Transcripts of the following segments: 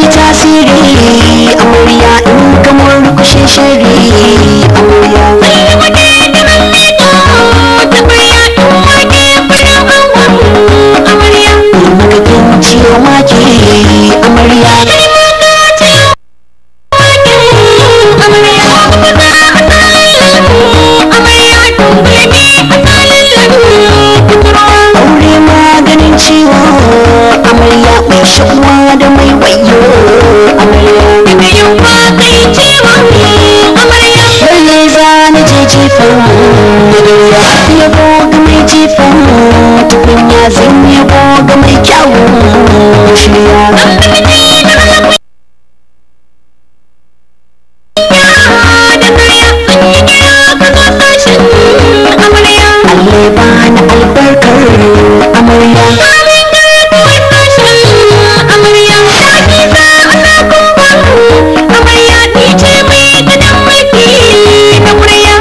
miki tasiri amarya in kamar kushe shari amarya ciwo maki amarya aure maganin ciwo amarya mai shakuwa da mai wayo amarya lalle za ni je jifan yabo ga mai jifan tukunya zan yabo ga mai kyawun shirya Allah bani albarkar amarya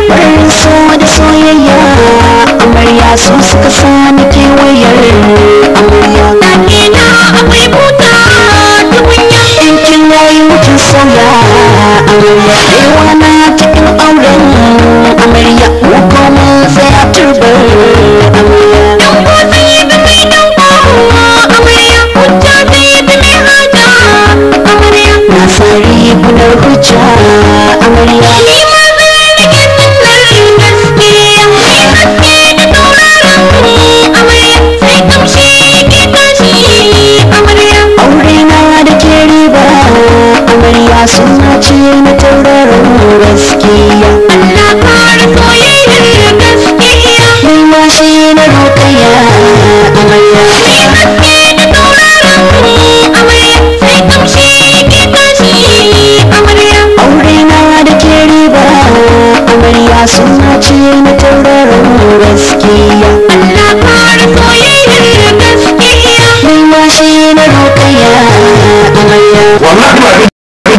farin so da soyayya amarya su suka sani kewayar amarya in kin yayi mutum sauya amarya yawa na cikin auren amarya ko kuma tsaya turbar amarya na sari gunar hujja amarya aure na da ke riba amarya suna ce na tauraron gaskiya ni ma shi na rokaya amarya aure na da ke riba amarya suna ce na tauraron gaskiya ni ma shi na rokaya amarya